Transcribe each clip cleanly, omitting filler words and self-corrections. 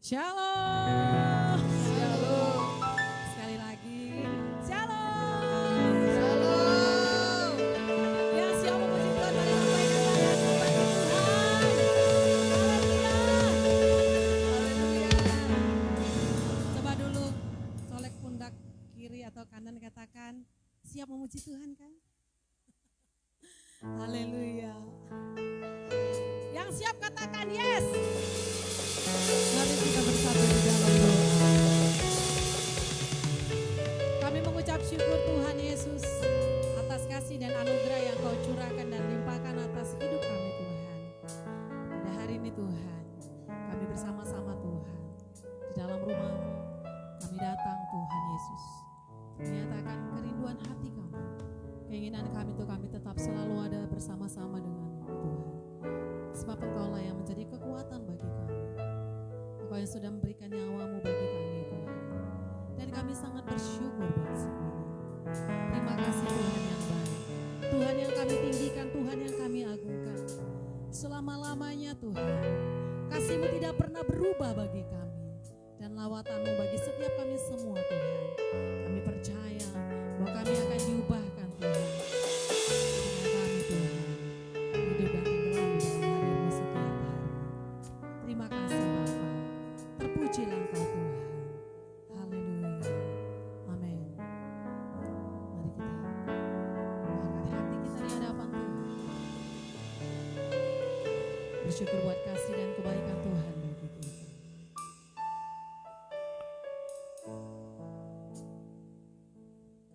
Shalom. Shalom. Sekali lagi. Shalom. Shalom. Yang siap memuji Tuhan, mari lambaikan tangan bagi Tuhan. Haleluya. Coba dulu solek pundak kiri atau kanan, katakan siap memuji Tuhan kan? Haleluya. Yang siap katakan yes. Mari kita bersatu di dalam doa. Kami mengucap syukur Tuhan Yesus atas kasih dan anugerah yang Kau curahkan dan limpahkan atas hidup kami Tuhan. Pada hari ini Tuhan, kami bersama-sama Tuhan di dalam rumah-Mu. Kami datang Tuhan Yesus, menyatakan kerinduan hati kami. Keinginan kami untuk kami tetap selalu ada bersama-sama dengan Tuhan. Sebab Engkau-lah yang menjadi kekuatan bagi kami. Engkau yang sudah memberikan nyawa-Mu bagi kami Tuhan. Dan kami sangat bersyukur buat semuanya. Terima kasih Tuhan yang baik. Tuhan yang kami tinggikan, Tuhan yang kami agungkan. Selama-lamanya Tuhan, kasih-Mu tidak pernah berubah bagi kami. Dan lawatan-Mu bagi setiap kami semua Tuhan. Kami percaya bahwa kami akan diubahkan Tuhan. Dengan kami Tuhan, hidup dan tenggelam di dalam hari-Mu setiap hari. Terima kasih Bapa. Terpujilah Engkau Tuhan. Haleluya. Amin. Mari kita angkat hati kita di hadapan Tuhan. Bersyukur buat kasih dan kebaikan Tuhan bagi kita.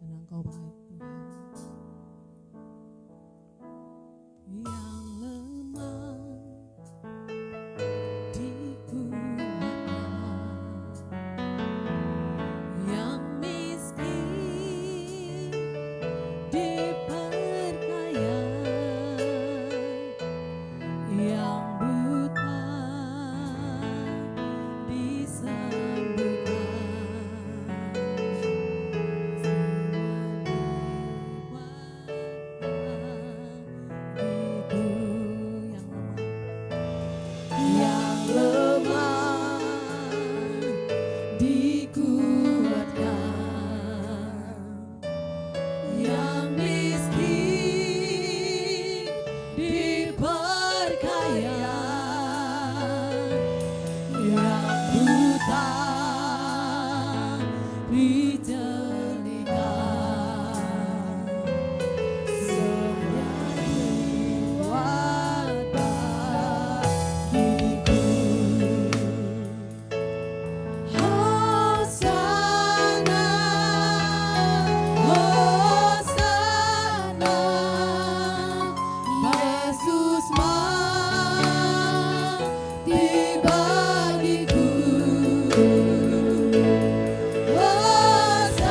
Karena Engkau baik Tuhan. Yang lemah yang miskin diperkaya, yang buta disembuhkan, yang lemah dikuatkan, yang miskin diperkaya, yang buta ditelingakan, semua kuat bagiku. Hosana, Hosana, Yesus mati bagiku. Hosana,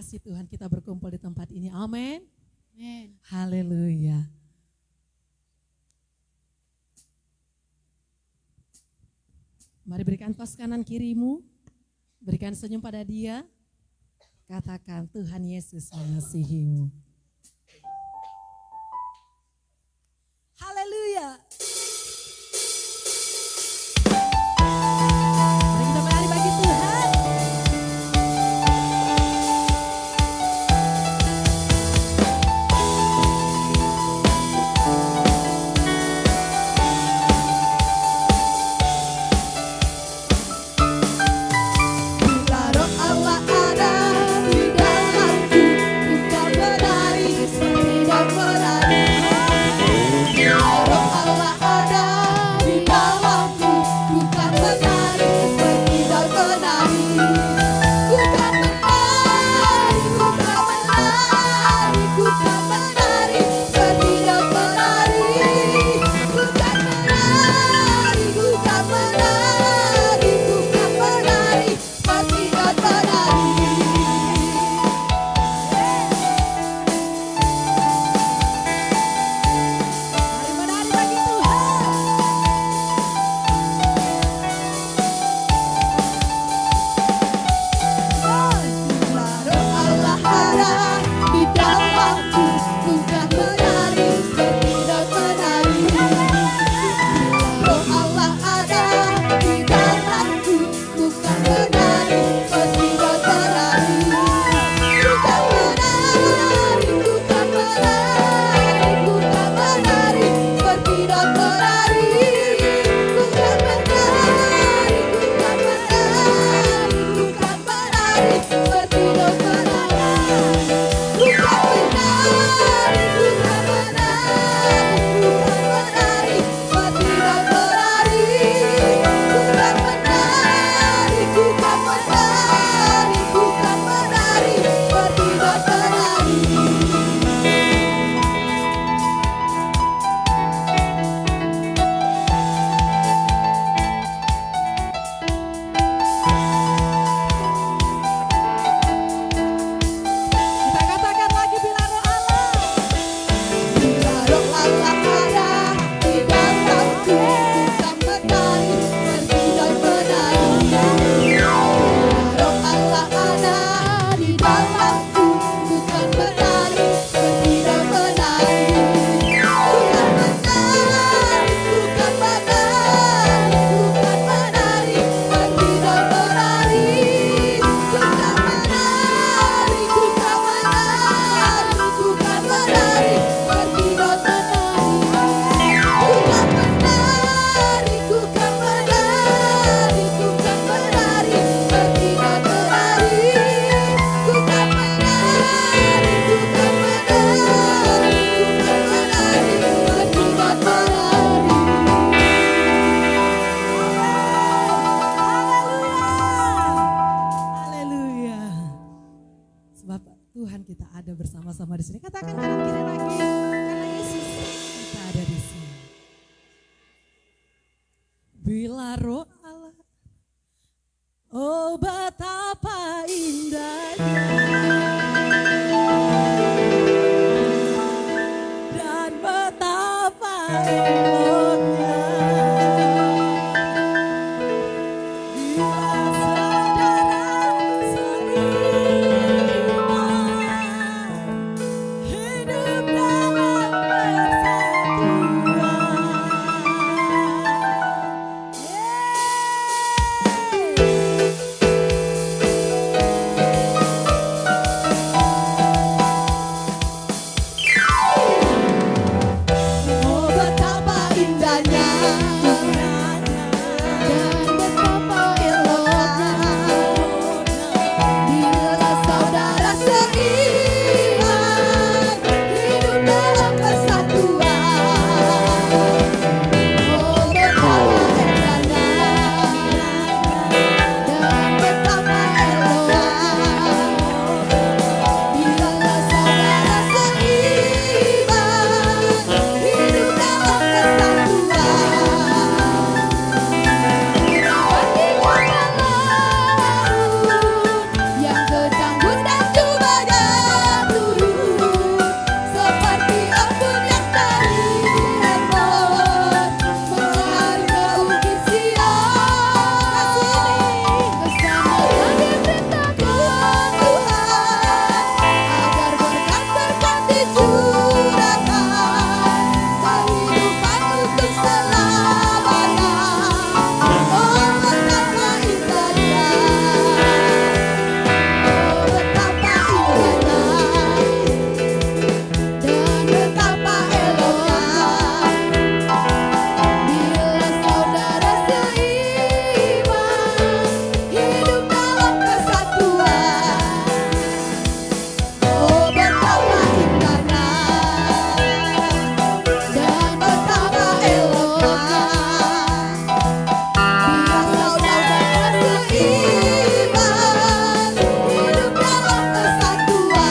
kasih Tuhan kita berkumpul di tempat ini. Amin. Amin. Haleluya. Mari berikan tos kanan kirimu, berikan senyum pada dia, katakan Tuhan Yesus mengasihimu. Haleluya. Mari kita berlari bagi Tuhan. Bila roh Allah ada di dalamku, engkau berada. Sebab Tuhan kita ada bersama-sama di sini. Katakan kanan kiri lagi. Karena Yesus kita ada di sini. Bila roh Allah, oh betapa indahnya dan betapa eloknya bila saudara seiman hidup dalam persatuan. Oh betapa indahnya dan betapa eloknya bila saudara seiman hidup dalam kesatuan. Oh betapa indahnya dan betapa eloknya bila saudara seiman hidup dalam kesatuan. Yang kecanggut dan cobanya turun seperti embun yang dari Hermon mengalir ke bukit Sion. Kesana kami perintahkan Tuhan agar berkat-berkat dicurahkan kehidupan untuk selamanya. Oh betapa indahnya, oh betapa indahnya dan betapa eloknya bila saudara seiman hidup dalam kesatuan. Oh betapa indahnya dan betapa eloknya bila saudara seiman hidup dalam kesatuan.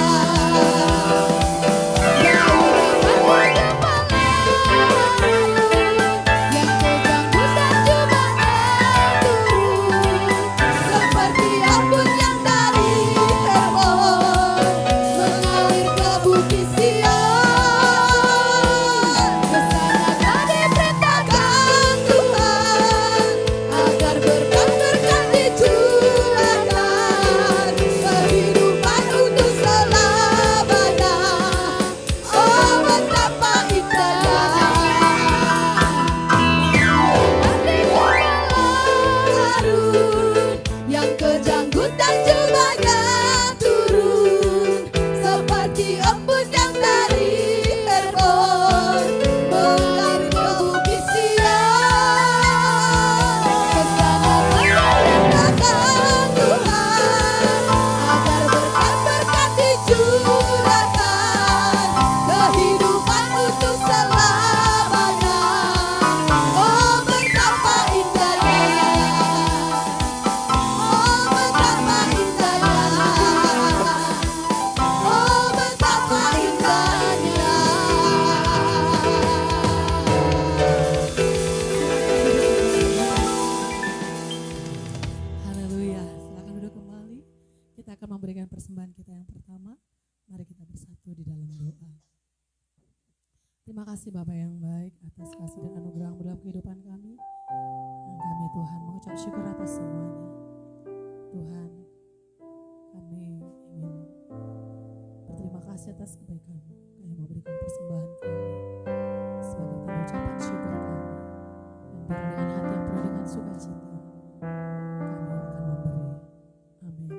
Yang kecanggut dan cobanya turun seperti embun yang dari Hermon mengalir ke bukit Sion. Kesana kami perintahkan Tuhan agar berkat-berkat dicurahkan kehidupan untuk selamanya. Oh betapa indahnya Harun yang kejanggut dan cobanya turun seperti embun yang dari Hermon mengalir ke bukit Sion. Kesana kami perintahkan Tuhan agar berkat-berkat dicurahkan kehidupan untuk selamanya. Oh betapa indahnya, oh betapa indahnya, oh betapa indahnya. Haleluya, silakan duduk kembali. Kita akan memberikan persembahan kita yang pertama. Mari kita bersatu di dalam doa. Terima kasih Bapak yang baik atas kasih dan anugerah-Mu dalam kehidupan kami. Dan kami Tuhan mengucap syukur atas semuanya. Tuhan, kami ingin berterima kasih atas kebaikan-Mu. Kami mau berikan persembahan kami sebagai tanda ucapan syukur kami. Dan biar dengan hati yang penuh dengan sukacita kami akan memberi. Amin.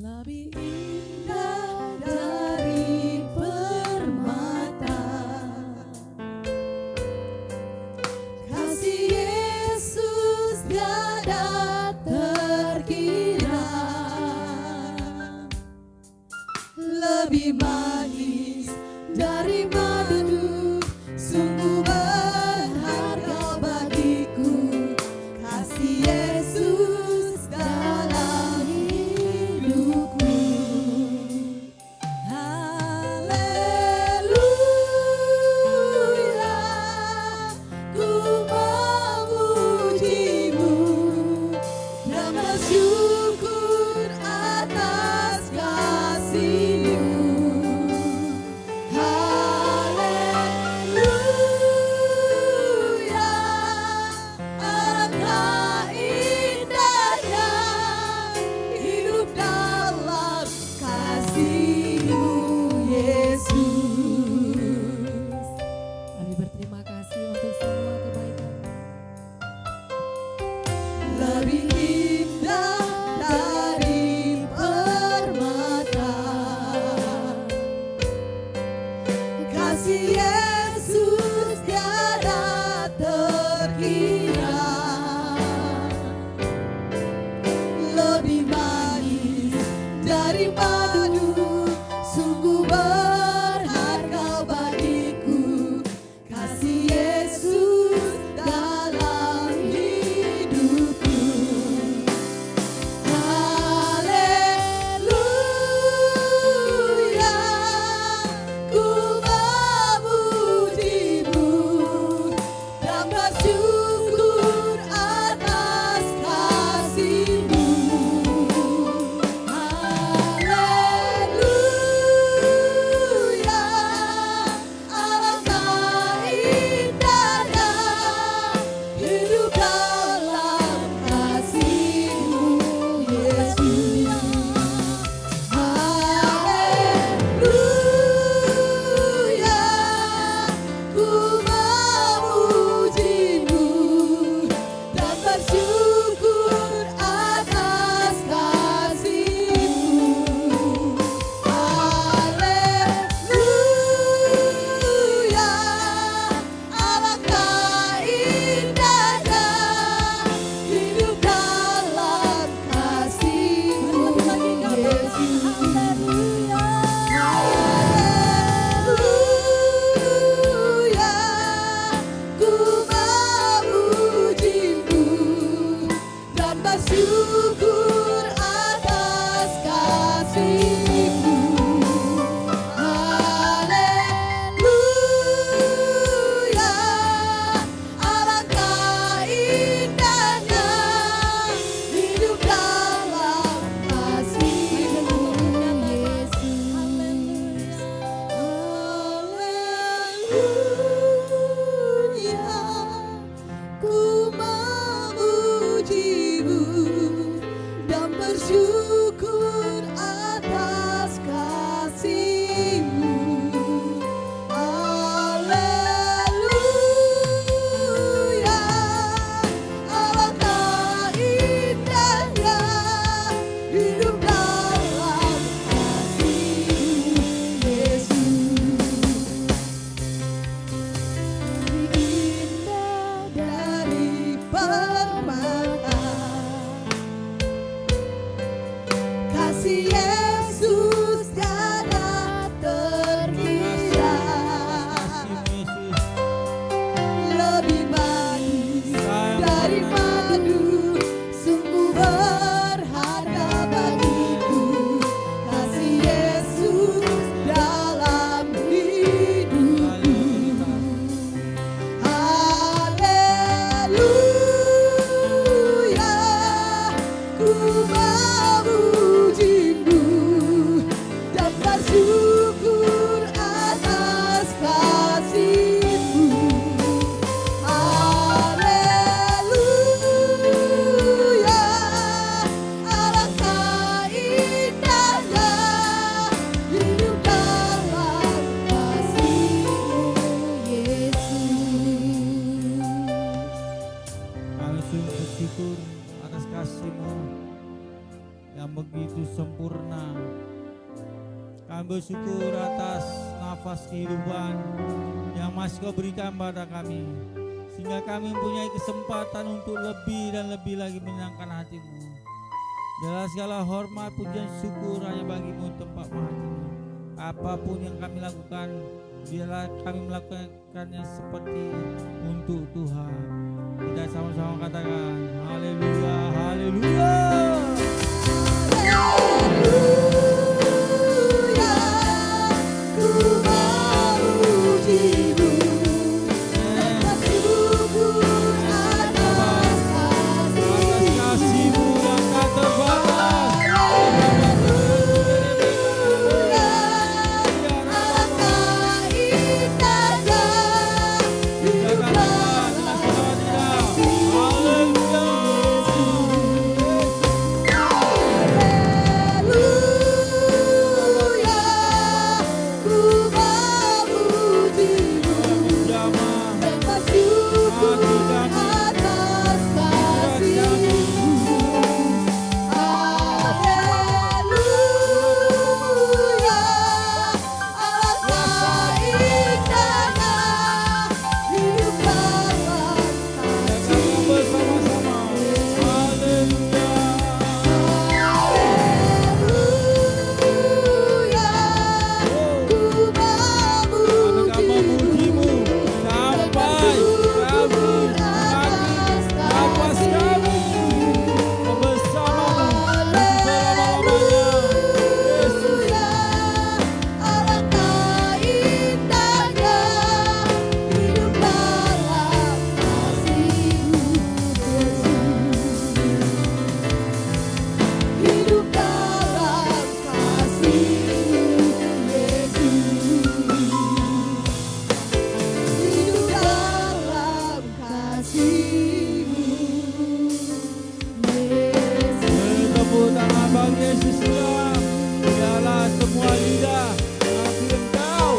Lebih indah lebih manis dari madu, sungguh berharga bagiku kasih Yesus dalam hidupku. Haleluya, ku memujimu dan bersyukur atas kasih-Mu. Haleluya, alangkah indahnya hidup dalam kasih-Mu, Yesus. Kami berterima kasih untuk semua kebaikan. Lebih indah dari permata, kasih Yesus tiada terkira. Lebih manis dari madu, sungguh berharga bagiku kasih Yesus dalam hidupku. Haleluya, ku memujimu dan bersyukur atas kasih-Mu. Haleluya, alangkah indahnya hidup dalam kasih-Mu, Yesus. Haleluya, ku memujimu dan bersyukur atas kasih-Mu. Haleluya, alangkah indahnya hidup dalam kasih-Mu, Yesus. Haleluya, ku memujimu dan bersyukur atas kasih-Mu. Haleluya, alangkah indahnya hidup dalam kasih-Mu, Yesus. Haleluya, ku memujimu dan bersyukur atas kasih-Mu. Haleluya, alangkah indahnya hidup dalam kasih-Mu, Yesus. Indah dari permata, kasih Yesus tiada terkira. Lebih manis dari madu, sungguh berharga bagiku kasih Yesus dalam hidupku. Haleluya, ku memujimu dan bersyukur atas kasih-Mu. Haleluya, alangkah indahnya hidup dalam kasih-Mu, Yesus. Kami sungguh bersyukur atas kasih-Mu yang begitu sempurna. Kami bersyukur atas nafas kehidupan yang masih Kau berikan pada kami, sehingga kami mempunyai kesempatan untuk lebih dan lebih lagi menyenangkan hati-Mu. Biarlah segala hormat, pujian, syukur hanya bagi-Mu tempat maha tinggi. apapun yang kami lakukan, biarlah kami melakukannya seperti untuk Tuhan. Kita sama-sama katakan haleluya, haleluya. Haleluya, ku memuji-Mu dan bersyukur atas Kasih-Mu yang tak terbatas. Haleluya, alangkah indahnya hidup dalam Haleluya, ku memuji-Mu dan bersyukur atas kasih-Mu. Haleluya, alangkah indahnya hidup dalam kasih-Mu. bersama-sama. Haleluya. Haleluya, ku Kami memuji-Mu memuji-Mu sampai kami mati nafas kami bersama-Mu selama-lamanya. Yesus. Alangkah indahnya hidup dalam kasih-Mu, hidup dalam kasih-Mu, Yesus, hidup dalam kasih-Mu, Yesus. Tepuk tangan bagi Yesus Tuhan. Biarlah semua lidah mengakui Engkau,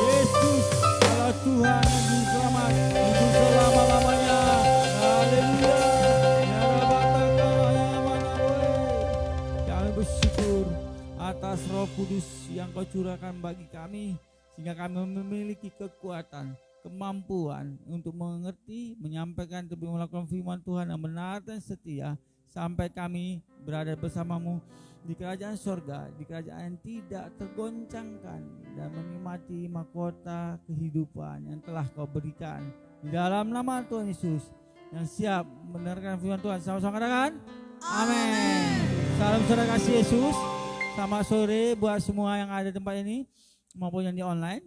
Yesus adalah Tuhan yang juru selamat untuk selama-lamanya. Haleluya. Ya Rabbana ya Manawe. Kami bersyukur atas Roh Kudus yang Kau curahkan bagi kami, sehingga kami memiliki kekuatan, kemampuan untuk mengerti, menyampaikan, dan melakukan firman Tuhan yang benar dan setia, sampai kami berada bersama-Mu di kerajaan sorga, di kerajaan yang tidak tergoncangkan, dan menikmati mahkota kehidupan yang telah Kau berikan. Di dalam nama Tuhan Yesus yang siap mendengarkan firman Tuhan, sama-sama katakan amin. Salam saudara kasih Yesus. Selamat sore buat semua yang ada di tempat ini maupun yang di online.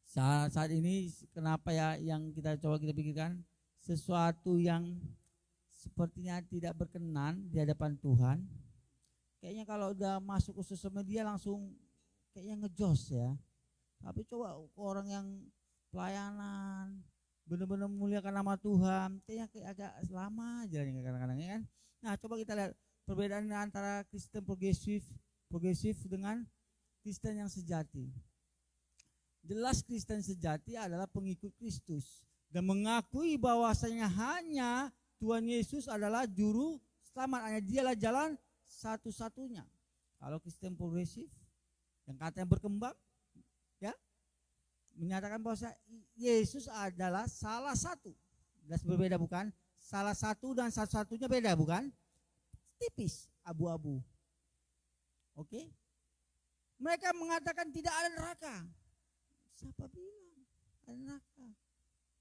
Saat ini kenapa ya yang kita pikirkan sesuatu yang sepertinya tidak berkenan di hadapan Tuhan. Kayaknya kalau udah masuk ke sosial media langsung kayaknya ngejos ya. Tapi coba orang yang pelayanan benar-benar memuliakan nama Tuhan, kayaknya kayak agak lama aja kadang-kadang ya kan. Nah, coba kita lihat perbedaan antara Kristen progresif dengan Kristen yang sejati. Jelas Kristen sejati adalah pengikut Kristus dan mengakui bahwasanya hanya Tuhan Yesus adalah juru selamat, hanya Dialah jalan satu-satunya. Kalau Kristen progresif yang katanya berkembang, ya, menyatakan bahwa Yesus adalah salah satu. Jelas berbeda bukan? Salah satu dan satu-satunya beda bukan? Tipis, abu-abu. Oke? Mereka mengatakan tidak ada neraka. Siapa bilang ada neraka?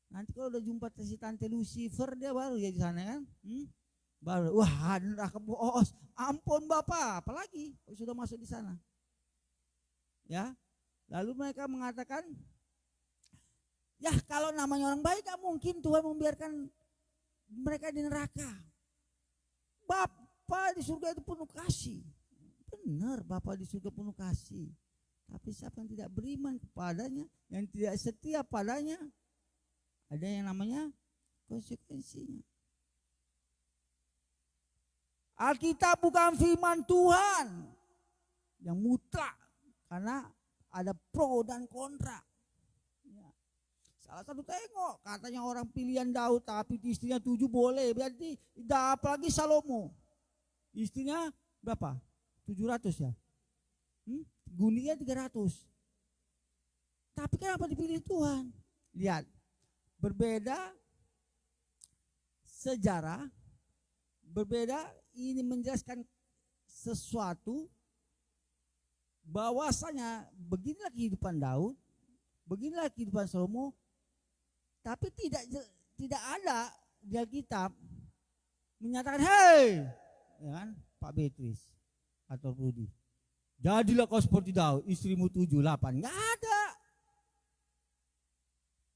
Nanti kalau udah jumpa si Tante Lucifer dia baru ya di sana kan? Baru wah neraka bos. Ampun Bapak, apalagi kalau sudah masuk di sana. Ya. Lalu mereka mengatakan, ya kalau namanya orang baik gak mungkin Tuhan membiarkan mereka di neraka. Bapa di surga itu penuh kasih. Benar, Bapa di surga penuh kasih. Tapi siapa yang tidak beriman kepadanya, yang tidak setia padanya, ada yang namanya konsekuensinya. Alkitab bukan firman Tuhan yang mutlak, karena ada pro dan kontra. Ya. Salah satu tengok, katanya orang pilihan Daud, tapi istrinya 7 boleh, berarti apalagi Salomo. Istrinya berapa? 700 ya? Guningnya 300. Tapi kenapa dipilih Tuhan? Lihat, berbeda sejarah, berbeda ini menjelaskan sesuatu bahwasanya beginilah kehidupan Daud, beginilah kehidupan Salomo, tapi tidak ada di Alkitab menyatakan, hei, ya kan, Pak Beatrice atau Rudi, jadilah kau seperti Daud, istrimu 7, 8. Nggak ada.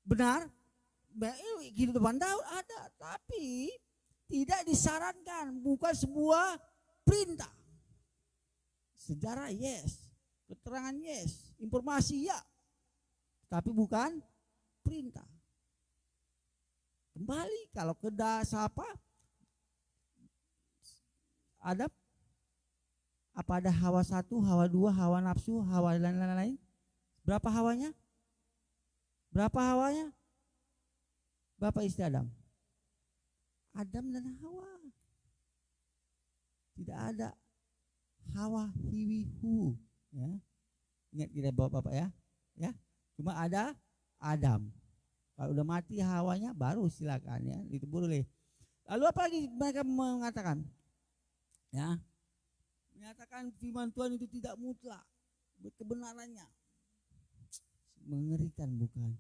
Benar, kehidupan Daud ada, tapi tidak disarankan, bukan sebuah perintah. Sejarah yes, keterangan yes, informasi ya, tapi bukan perintah. Kembali kalau ke apa? Ada apa, ada Hawa 1, Hawa 2, Hawa nafsu, Hawa lain-lain. Berapa hawanya? Berapa hawanya? Bapak istri Adam. Adam dan Hawa. Tidak ada Hawa hiwi hu, ya. Ingat tidak Bapak ya? Ya. Cuma ada Adam. Kalau udah mati Hawanya baru silakan ya, itu boleh. Lalu apa lagi mereka mengatakan? Ya. Menyatakan firman Tuhan itu tidak mutlak kebenarannya. Mengerikan bukan?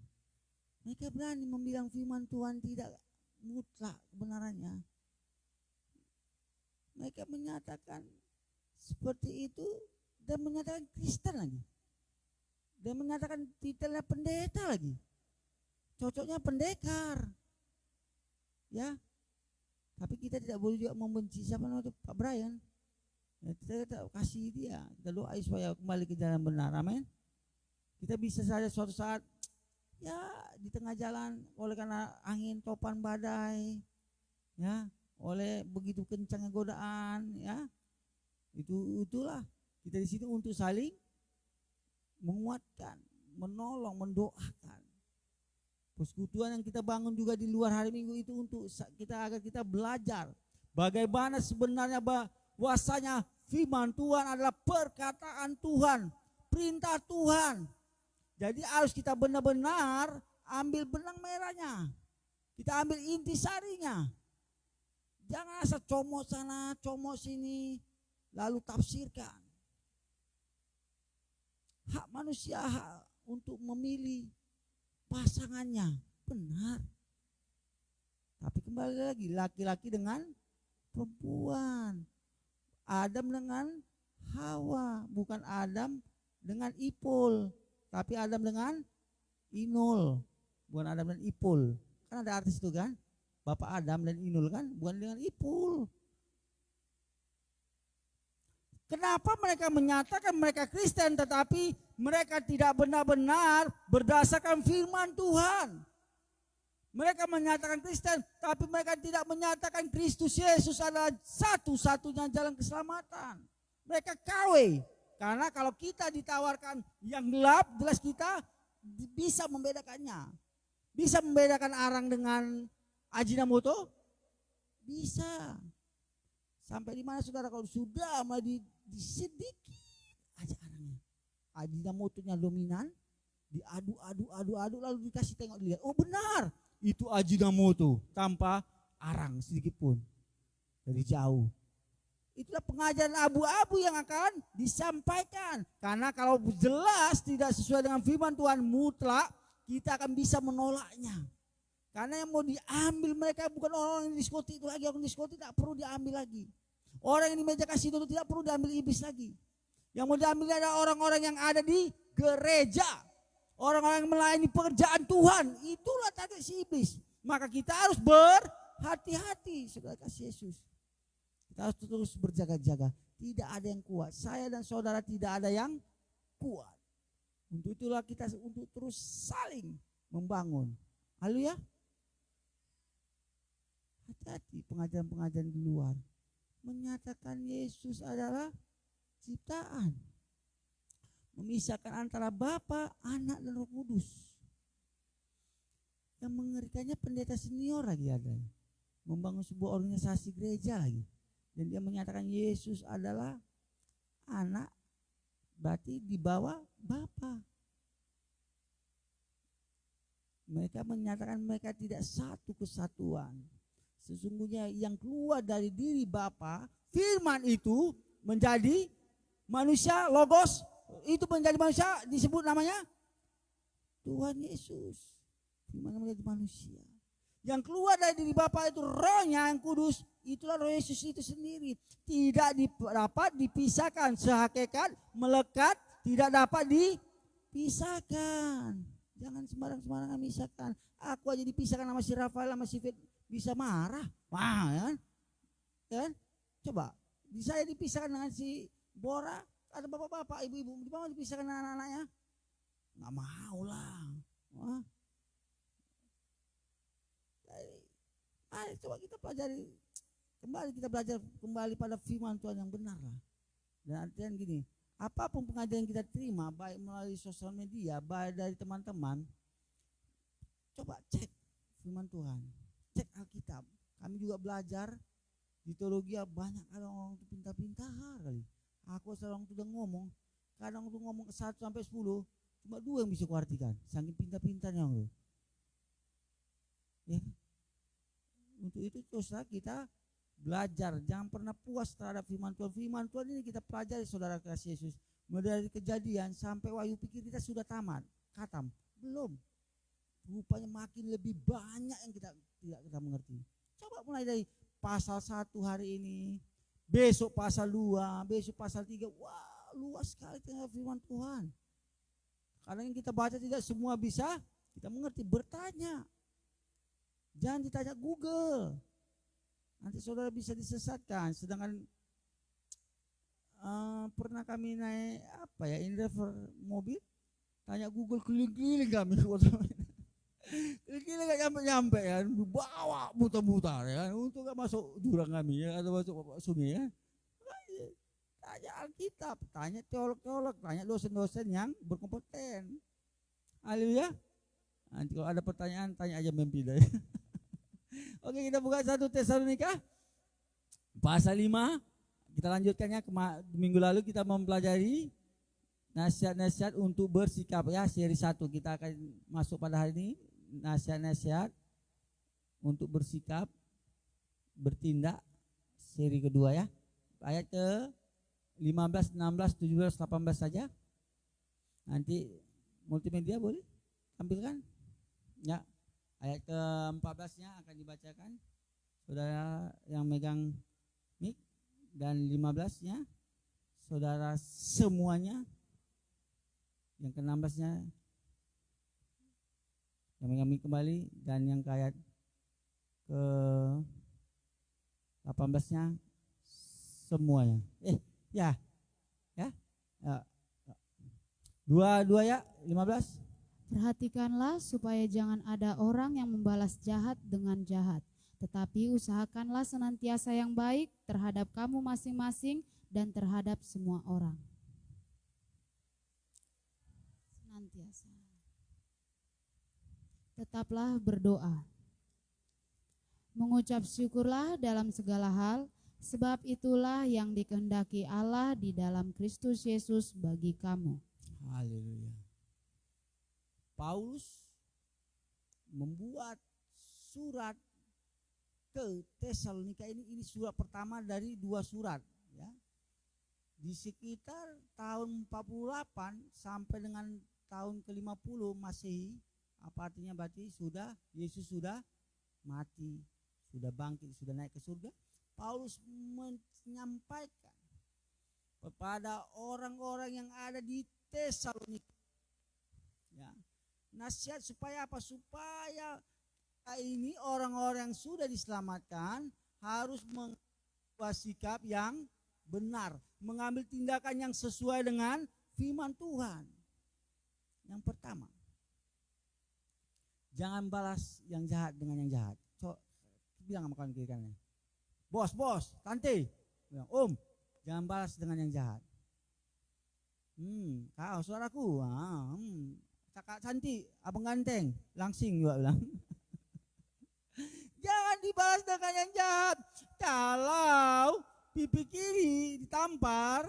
Mereka berani membilang firman Tuhan tidak mutlak kebenarannya. Mereka menyatakan seperti itu dan menyatakan Kristen lagi. Dan menyatakan titelnya pendeta lagi. Cocoknya pendekar. Ya. Tapi kita tidak boleh juga membenci siapa namanya Pak Brian. Ya, kita kasih dia, kita doa supaya kembali ke jalan benar. Amin. Kita bisa saja suatu saat ya di tengah jalan oleh karena angin topan badai, ya, oleh begitu kencangnya godaan, ya, itulah kita di sini untuk saling menguatkan, menolong, mendoakan. Persekutuan yang kita bangun juga di luar hari Minggu itu untuk kita agar kita belajar bagaimana sebenarnya bahwasanya firman Tuhan adalah perkataan Tuhan, perintah Tuhan. Jadi harus kita benar-benar ambil benang merahnya. Kita ambil intisarinya. Jangan asal comot sana, comot sini, lalu tafsirkan. Hak manusia hak untuk memilih pasangannya, benar. Tapi kembali lagi, laki-laki dengan perempuan. Adam dengan Hawa, bukan Adam dengan Ipul. Tapi Adam dengan Inul, bukan Adam dan Ipul. Kan ada artis itu kan, Bapak Adam dan Inul kan, bukan dengan Ipul. Kenapa mereka menyatakan mereka Kristen tetapi mereka tidak benar-benar berdasarkan firman Tuhan? Mereka menyatakan Kristen tapi mereka tidak menyatakan Kristus Yesus adalah satu-satunya jalan keselamatan. Mereka KW. Karena kalau kita ditawarkan yang gelap, jelas kita bisa membedakannya. Bisa membedakan arang dengan Ajinomoto? Bisa. Sampai di mana saudara kalau sudah mulai sedikit aja arangnya. Ajinomotonya dominan, diadu lalu dikasih tengok dilihat. Oh benar, itu Ajinomoto tanpa arang sedikit pun dari jauh. Itulah pengajaran abu-abu yang akan disampaikan. Karena kalau jelas tidak sesuai dengan firman Tuhan mutlak, kita akan bisa menolaknya. Karena yang mau diambil mereka bukan orang yang diskotik itu lagi. Orang diskotik tidak perlu diambil lagi. Orang yang di meja kasino itu tidak perlu diambil iblis lagi. Yang mau diambil adalah orang-orang yang ada di gereja. Orang-orang yang melayani pekerjaan Tuhan. Itulah target si iblis. Maka kita harus berhati-hati. Saudara kasih Yesus. Kita harus terus berjaga-jaga. Tidak ada yang kuat. Saya dan saudara tidak ada yang kuat. Untuk itulah kita untuk terus saling membangun. Haleluya. Hati-hati pengajaran-pengajaran di luar. Menyatakan Yesus adalah ciptaan. Memisahkan antara Bapa, Anak dan Roh Kudus. Yang mengerikannya pendeta senior lagi ada. Membangun sebuah organisasi gereja lagi. Dan dia menyatakan Yesus adalah anak, berarti di bawah Bapa. Mereka menyatakan mereka tidak satu kesatuan. Sesungguhnya yang keluar dari diri Bapa, firman itu menjadi manusia logos itu menjadi manusia disebut namanya Tuhan Yesus. Gimana menjadi manusia? Yang keluar dari diri Bapa itu rohnya yang kudus, itulah roh Yesus itu sendiri. Tidak dapat dipisahkan, sehakikat, melekat, tidak dapat dipisahkan. Jangan sembarang-sembarangan misahkan. Aku aja dipisahkan sama si Rafael sama si Fit, bisa marah. Wah, kan? Kan? Coba, saya dipisahkan dengan si Bora, ada bapak-bapak, ibu-ibu, di bawah dipisahkan dengan anak-anaknya? Nggak mau lah. Wah. Mari coba kita pelajari kembali, kita belajar kembali pada firman Tuhan yang benar lah. Dan artian gini, apapun pengajaran yang kita terima, baik melalui sosial media, baik dari teman-teman, coba cek firman Tuhan, cek Alkitab. Kami juga belajar di teologi, banyak orang itu pintar-pintar kali. Aku selalu udah ngomong, kadang tuh ngomong ke 1 sampai 10, cuma 2 yang bisa kuartikan, saking pintar-pintarnya loh. Ya. Untuk itu teruslah kita belajar, jangan pernah puas terhadap firman Tuhan. Firman Tuhan ini kita pelajari, saudara kasih Yesus, mulai dari Kejadian sampai Wahyu, pikir kita sudah tamat, khatam? Belum. Rupanya makin lebih banyak yang tidak kita mengerti. Coba mulai dari pasal 1 hari ini, besok pasal 2, besok pasal 3, wah luas sekali terhadap firman Tuhan. Karena yang kita baca tidak semua bisa kita mengerti, bertanya. Jangan ditanya Google, nanti saudara bisa disesatkan. Sedangkan pernah kami naik Indraver mobil, tanya Google keliling-keliling kami, keliling-keliling gak nyampe kan, bawa muter-muter ya kan, untuk gak masuk jurang kami ya, atau masuk sungai ya. Tanya Alkitab, tanya teolog-teolog, tanya dosen-dosen yang berkompeten. Haleluya. Nanti kalau ada pertanyaan tanya aja Mempidah. Oke, kita buka 1 Tesalonika pasal 5. Kita lanjutkannya, minggu lalu kita mempelajari nasihat-nasihat untuk bersikap ya, seri 1. Kita akan masuk pada hari ini nasihat-nasihat untuk bersikap, bertindak, seri kedua ya. Ayat ke 15, 16, 17, 18 saja. Nanti multimedia boleh tampilkan ya. Ayat ke-14-nya akan dibacakan saudara yang megang mic, dan 15-nya saudara semuanya. Yang ke-16-nya yang megang mic kembali, dan yang ke ayat ke-18-nya semuanya. Ya. Dua ya, 15. Perhatikanlah supaya jangan ada orang yang membalas jahat dengan jahat, tetapi usahakanlah senantiasa yang baik terhadap kamu masing-masing dan terhadap semua orang. Senantiasa. Tetaplah berdoa. Mengucap syukurlah dalam segala hal, sebab itulah yang dikehendaki Allah di dalam Kristus Yesus bagi kamu. Haleluya. Paulus membuat surat ke Tesalonika ini surat pertama dari 2 surat ya. Di sekitar tahun 48 sampai dengan tahun ke-50 Masehi, apa artinya berarti Yesus sudah mati, sudah bangkit, sudah naik ke surga. Paulus menyampaikan kepada orang-orang yang ada di Tesalonika ya, nasihat supaya apa? Supaya ini orang-orang yang sudah diselamatkan harus membuat sikap yang benar, mengambil tindakan yang sesuai dengan firman Tuhan. Yang pertama, jangan balas yang jahat dengan yang jahat. Bilang sama kawan kiri kanannya, bos, tante, bilang, om, jangan balas dengan yang jahat. Kau saudaraku, kakak cantik, abang ganteng, langsing juga bilang. Jangan dibalas dengan yang jahat. Kalau pipi kiri ditampar,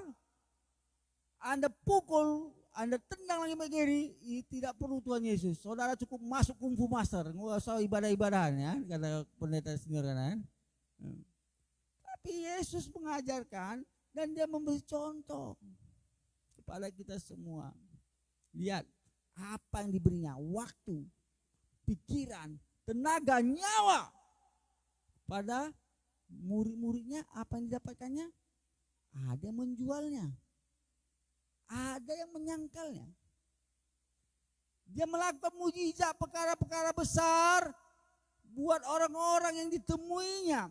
Anda pukul, Anda tendang lagi pipi kiri, tidak perlu Tuhan Yesus. Saudara cukup masuk kungfu master, nggak usah ibadah-ibadahan ya, kata pendeta senior kan. Tapi Yesus mengajarkan dan dia memberi contoh. kepada kita semua. Lihat apa yang diberinya, waktu, pikiran, tenaga, nyawa. Pada murid-muridnya apa yang didapatkannya? Ada yang menjualnya, ada yang menyangkalnya. Dia melakukan mujizat, perkara-perkara besar buat orang-orang yang ditemuinya.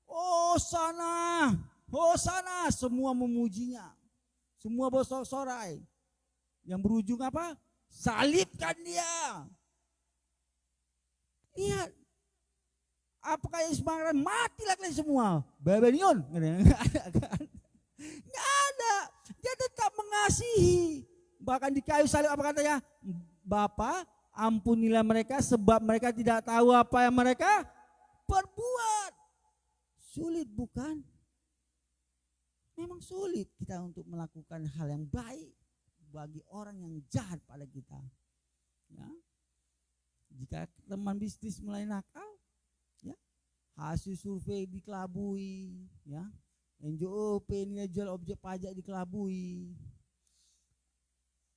Hosana, Hosana, semua memujinya, semua bersorak-sorai. Yang berujung apa? Salibkan dia. Lihat, apakah yang semangat? Matilah kalian semua. Babylon, nggak ada kan? Nggak ada. Dia tetap mengasihi. Bahkan di kayu salib apa katanya? Bapa, ampunilah mereka sebab mereka tidak tahu apa yang mereka perbuat. Sulit bukan? Memang sulit kita untuk melakukan hal yang baik bagi orang yang jahat pada kita. Ya. Jika teman bisnis mulai nakal, ya, hasil survei dikelabui, ya, NJOP nilai jual objek pajak dikelabui,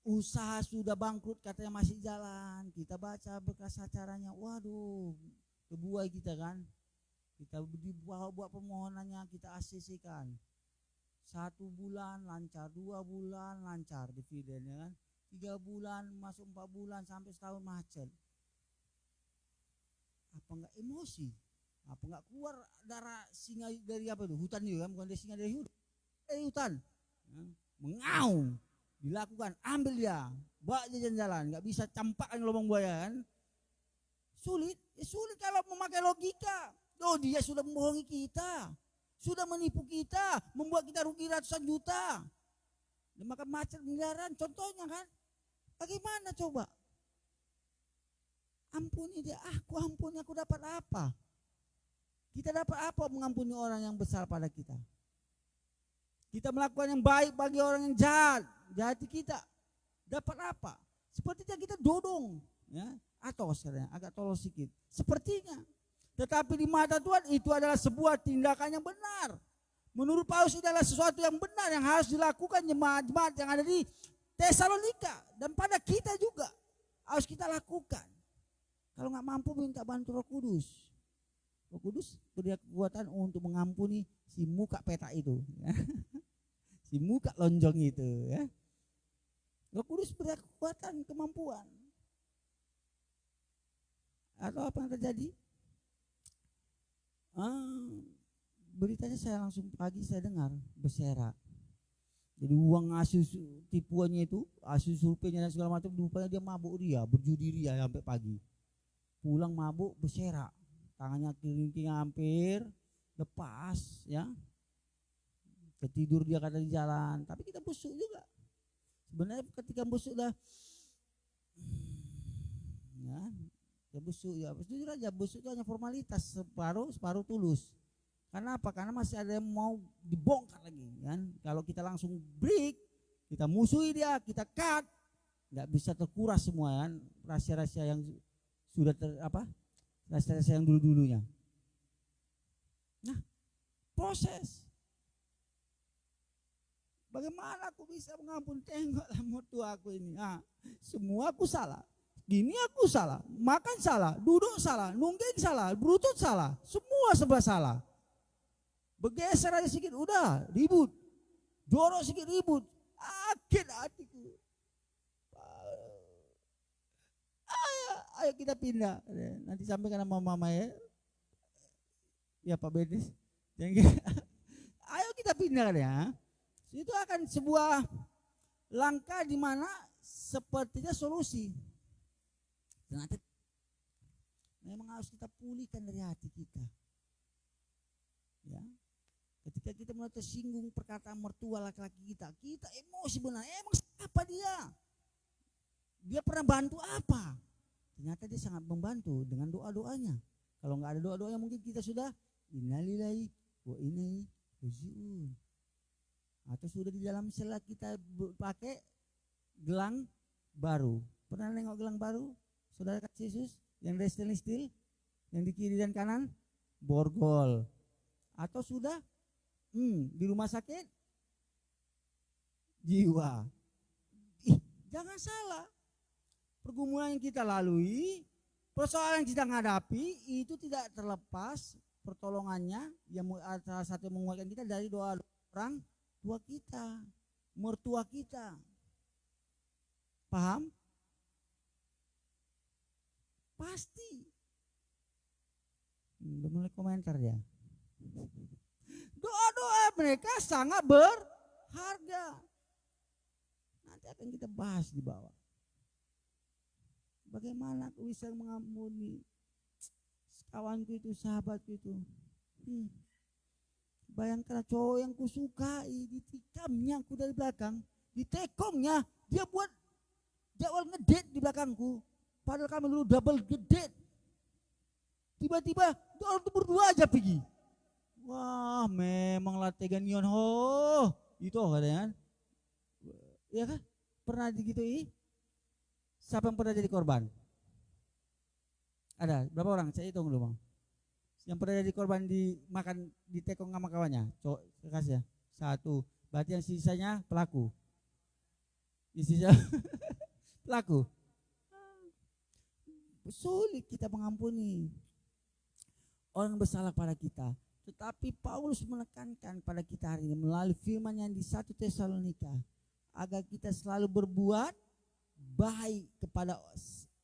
usaha sudah bangkrut katanya masih jalan, kita baca berkas acaranya, waduh, kebuai kita kan, kita dibawa buat permohonannya, kita ACC-kan. 1 bulan lancar, 2 bulan lancar dividennya kan, 3 bulan masuk 4 bulan sampai setahun macet. Apa enggak emosi? Apa enggak keluar darah singa dari apa itu? Hutan juga kan, bukan dari singa dari hutan. Ya, mengaum. Dilakukan, ambil dia, bawa jalan-jalan, nggak bisa campakkan lubang buaya kan. Sulit, sulit kalau memakai logika. Oh, dia sudah membohongi kita, sudah menipu kita, membuat kita rugi ratusan juta, dan makan macet miliaran, contohnya kan. Bagaimana coba? Ampuni dia, aku ampuni, aku dapat apa? Kita dapat apa mengampuni orang yang besar pada kita? Kita melakukan yang baik bagi orang yang jahat, jahati kita, dapat apa? Sepertinya kita dodong, ya, atau sebenarnya agak tolol sedikit. Sepertinya, tetapi di mata Tuhan itu adalah sebuah tindakan yang benar. Menurut Paulus itu adalah sesuatu yang benar yang harus dilakukan jemaat-jemaat yang ada di Tesalonika, dan pada kita juga harus kita lakukan. Kalau nggak mampu minta bantu Roh Kudus. Roh Kudus beri kekuatan untuk mengampuni si muka petak itu, ya. Si muka lonjong itu, ya. Roh Kudus beri kekuatan, kemampuan. Atau apa yang terjadi? Beritanya saya langsung pagi saya dengar berserak. Jadi uang hasil tipuannya itu, hasil surveinya dan segala macam, rupanya dia mabuk ria, berjudi ria sampai pagi. Pulang mabuk berserak, tangannya kelingking hampir lepas, ya. Ketidur dia kata di jalan, tapi kita busuk juga. Sebenarnya ketika busuk dah, ya, ya busuk ya, jujur aja busuk itu hanya formalitas, separuh tulus. Karena apa? Karena masih ada yang mau dibongkar lagi, kan? Kalau kita langsung break, kita musuhi dia, kita cut, nggak bisa terkuras semua, kan? Rahasia-rahasia yang sudah rahasia-rahasia yang dulu-dulunya. Nah, proses. Bagaimana aku bisa mengampuni? Tengoklah mutu aku ini. Nah, semua aku salah. Gini aku salah, makan salah, duduk salah, nungging salah, berlutut salah, semua serba salah. Bergeser aja sedikit, udah ribut. Jorok sedikit ribut. Akhir hatiku. Ayo kita pindah. Nanti sampaikan sama mama ya. Ya Pak Benis. Ayo kita pindah ya. Itu akan sebuah langkah di mana sepertinya solusi. Ternyata memang harus kita pulihkan dari hati kita. Ya. Ketika kita mulai tersinggung perkataan mertua laki-laki kita, kita emosi benar. Emang siapa dia? Dia pernah bantu apa? Ternyata dia sangat membantu dengan doa-doanya. Kalau nggak ada doa-doanya mungkin kita sudah innalillahi wa inna ilaihi raji'un. Atau sudah di dalam sel kita pakai gelang baru. Pernah nengok gelang baru? Saudara kasih Yesus yang dari stainless steel, yang di kiri dan kanan borgol. Atau sudah di rumah sakit jiwa, Jangan salah. Pergumulan yang kita lalui, persoalan yang kita hadapi itu tidak terlepas pertolongannya yang salah satu yang menguatkan kita dari doa orang tua kita, mertua kita. Paham? Pasti. Udah mulai komentar ya. Doa-doa mereka sangat berharga. Nanti akan kita bahas di bawah. Bagaimana aku bisa mengampuni kawanku itu, sahabatku itu. Bayangkan cowok yang kusukai, ditikamnya aku dari belakang, ditekongnya, dia buat jadwal ngedate di belakangku. Padahal kami dulu double ngedate. Tiba-tiba orang itu berdua aja pergi. Wah, memanglah tega nion ho. Itu katanya. Ya kan? Pernah digituin? Siapa yang pernah jadi korban? Ada berapa orang? Saya hitung dulu, Bang. Yang pernah jadi korban dimakan ditekong sama kawannya. Cowok kasih ya. 1. Berarti yang sisanya pelaku. Sisa pelaku. Sulit kita mengampuni orang yang bersalah pada kita. Tetapi Paulus menekankan pada kita hari ini melalui firman yang di 1 Tesalonika agar kita selalu berbuat baik kepada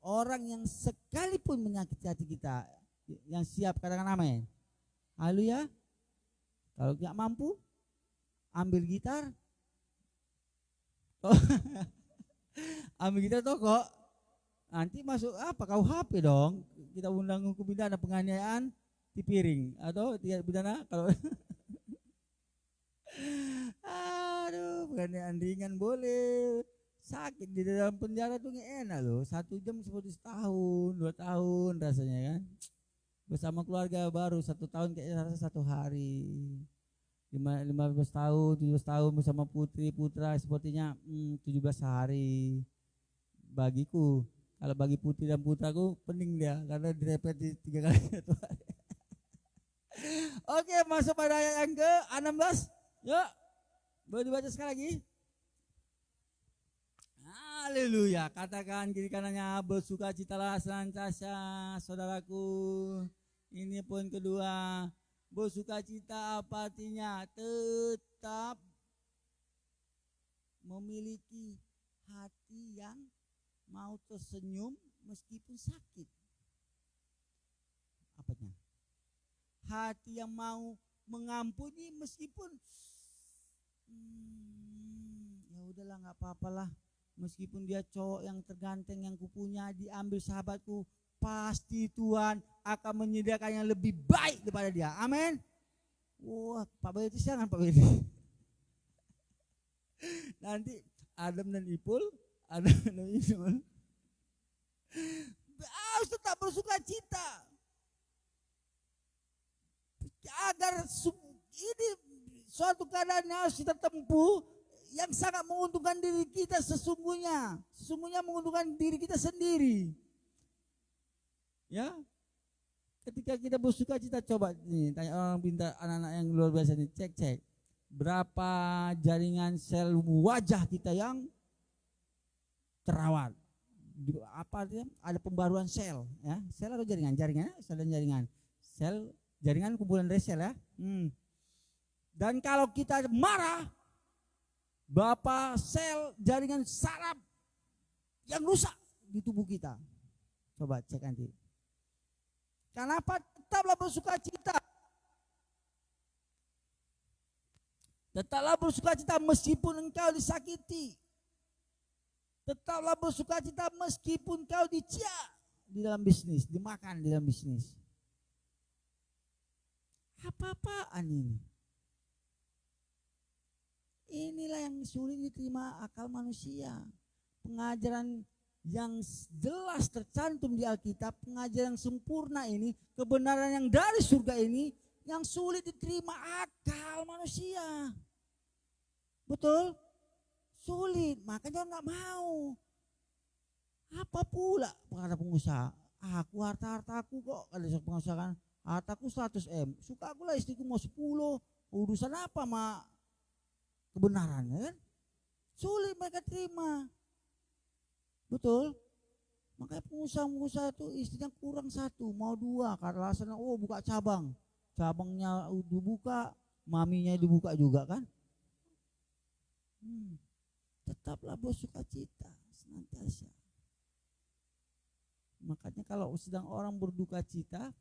orang yang sekalipun menyakiti hati kita, yang siap, katakan amin. Haleluya. Kalau tidak mampu, ambil gitar, ambil gitar toko, nanti masuk apa KUHP dong. Kita undang hukum pidana penganiayaan di piring atau tidak pidana kalau aduh, penganiayaan ringan boleh. Sakit di dalam penjara tuh enak loh. 1 jam seperti setahun, 2 tahun rasanya kan. Bersama keluarga baru 1 tahun kayaknya rasa 1 hari. 15 tahun, 17 tahun bersama putri putra sepertinya 17 hari. Bagiku, kalau bagi putri dan putraku pening dia karena direpeti 3 kali 1 hari. Oke, masuk pada ayat yang ke-16. Yuk, boleh dibaca sekali lagi. Haleluya, katakan kiri kanannya, bersukacitalah senantiasa saudaraku. Ini poin kedua. Bersukacita apa artinya? Tetap memiliki hati yang mau tersenyum meskipun sakit. Apanya? Hati yang mau mengampuni meskipun ya udahlah, nggak apa-apalah. Meskipun dia cowok yang terganteng yang kupunya diambil sahabatku, pasti Tuhan akan menyediakan yang lebih baik daripada dia. Amin. Wah, Pak Bedi jangan Pak Bedi. Nanti Adam dan Ipul, harus tetap bersuka cita agar ini suatu keadaan yang harus kita tempuh yang sangat menguntungkan diri kita sesungguhnya menguntungkan diri kita sendiri. Ya, ketika kita bersuka cita, coba nih tanya orang pintar, anak-anak yang luar biasa nih, cek berapa jaringan sel wajah kita yang terawat. Apa artinya? Ada pembaruan sel, ya, sel atau jaringan, sel dan jaringan, sel jaringan kumpulan dari sel ya. Dan kalau kita marah, berapa sel jaringan saraf yang rusak di tubuh kita? Coba cek nanti. Kenapa? Tetaplah bersuka cita. Tetaplah bersuka cita meskipun engkau disakiti. Tetaplah bersuka cita meskipun engkau diciak di dalam bisnis, dimakan di dalam bisnis. Apa-apaan ini? Inilah yang sulit diterima akal manusia. Pengajaran yang jelas tercantum di Alkitab, pengajaran yang sempurna ini, kebenaran yang dari surga ini, yang sulit diterima akal manusia. Betul? Sulit, makanya orang gak mau. Apa pula kata pengusaha? Aku harta-hartaku kok, ada pengusaha kan, hartaku 100 M, suka aku lah istriku mau 10, urusan apa mak? Kebenaran kan? Sulit mereka terima. Betul? Makanya pengusaha-pengusaha itu istrinya kurang satu, mau dua, karena alasan buka cabang. Cabangnya dibuka, maminya dibuka juga kan? Tetaplah bersukacita senantiasa. Makanya kalau sedang orang berduka cita,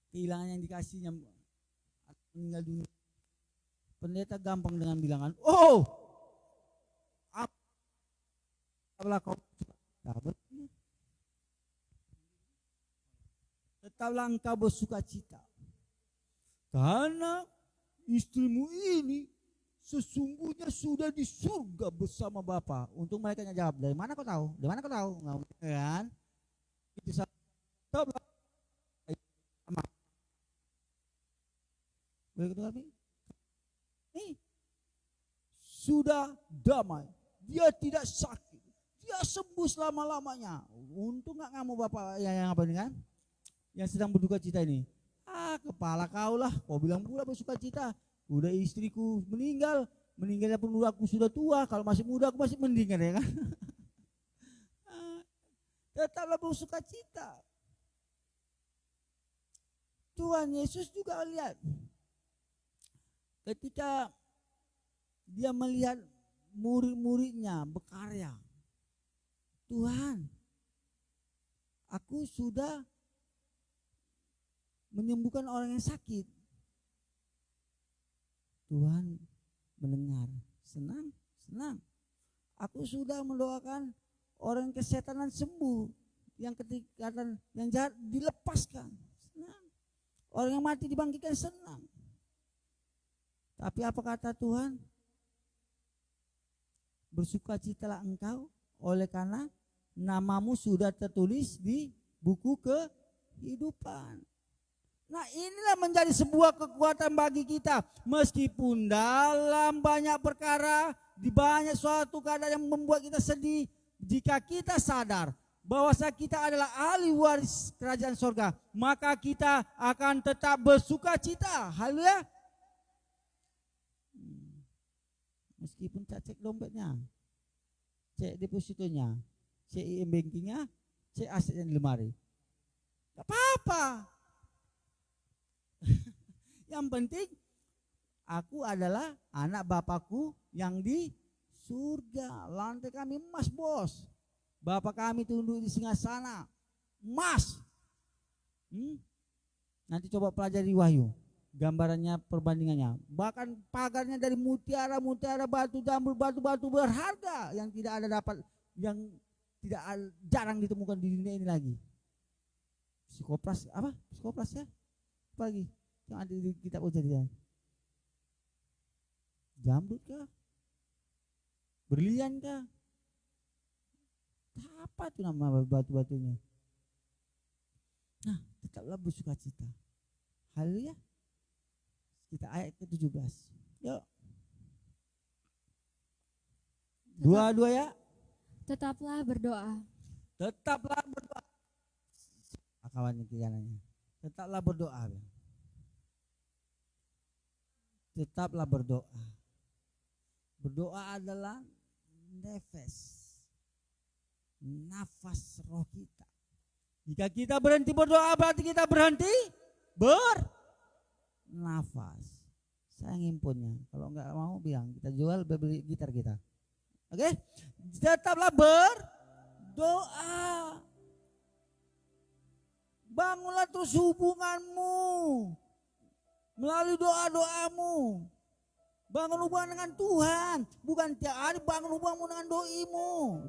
kehilangan yang dikasihnya meninggal dunia, pendeta gampang dengan bilangan, apalah kau tetaplah engkau bersukacita karena istrimu ini sesungguhnya sudah di surga bersama Bapa. Untung mereka jawab, dari mana kau tahu? Dari mana kau tahu? Nggak kan? Itu tetaplah boleh ketemu lagi? Nih, sudah damai, dia tidak sakit, dia sembuh selama-lamanya. Untung nggak ngamuk bapak yang apa ini kan? Yang sedang berduka cita ini. Kepala kau lah, kau bilang pula bersuka cita. Udah istriku meninggalnya pun aku sudah tua. Kalau masih muda aku masih mending kan ya kan? Tetaplah bersuka cita. Tuhan Yesus juga lihat ketika dia melihat murid-muridnya berkarya. Tuhan, aku sudah menyembuhkan orang yang sakit. Tuhan mendengar, senang. Aku sudah mendoakan orang kesetanan sembuh, yang ketikatan yang jahat dilepaskan. Senang. Orang yang mati dibangkitkan, senang. Tapi apa kata Tuhan? Bersukacitalah engkau oleh karena namamu sudah tertulis di buku kehidupan. Nah, inilah menjadi sebuah kekuatan bagi kita. Meskipun dalam banyak perkara, di banyak suatu keadaan yang membuat kita sedih, jika kita sadar bahwa kita adalah ahli waris kerajaan surga, maka kita akan tetap bersukacita. Haleluya. Meskipun cek dompetnya, cek depositonya, cek e-bankingnya, cek asetnya di lemari, gak apa-apa. Yang penting aku adalah anak Bapakku yang di surga. Lantai kami emas, bos. Bapak kami tunduk di singgasana emas. Nanti coba pelajari Wahyu, gambarannya, perbandingannya. Bahkan pagarnya dari mutiara, batu jambul, batu berharga yang tidak ada yang tidak jarang ditemukan di dunia ini lagi. Psikopras ya? Apa lagi yang ada di kitab Kejadian? Jamrud kah? Berlian kah? Apa itu nama batu-batunya? Nah, tetaplah bersukacita. Haleluya. Kita ayat ke-17. Yuk. Dua ya. Tetaplah berdoa. Tetaplah berdoa. Kawannya kiananya. Tetaplah berdoa. Tetaplah berdoa. Berdoa adalah nafas roh kita. Jika kita berhenti berdoa, berarti kita berhenti bernafas. Saya ngimpunnya. Kalau enggak mau bilang, kita jual, beli gitar kita. Oke? Tetaplah berdoa. Bangunlah terus hubunganmu melalui doa-doamu. Bangun hubungan dengan Tuhan. Bukan tiap hari bangun hubunganmu dengan doimu.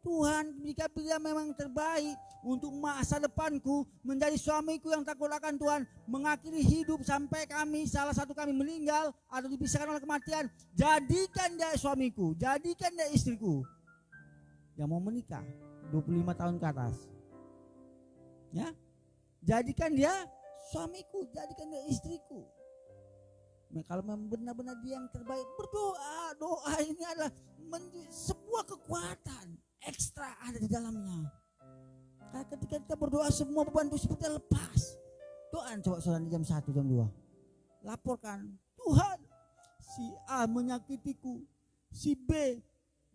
Tuhan, jika dia memang terbaik untuk masa depanku, menjadi suamiku yang takut akan Tuhan, mengakhiri hidup sampai salah satu kami meninggal atau dipisahkan oleh kematian, jadikan dia suamiku, jadikan dia istriku yang mau menikah 25 tahun ke atas. Ya, jadikan dia suamiku, jadikan dia istriku. Kalau memang benar-benar dia yang terbaik, berdoa. Doa ini adalah sebuah kekuatan ekstra ada di dalamnya. Karena ketika kita berdoa, semua beban itu seperti lepas. Doa coba saudara jam 1, jam 2. Laporkan, Tuhan, si A menyakitiku, si B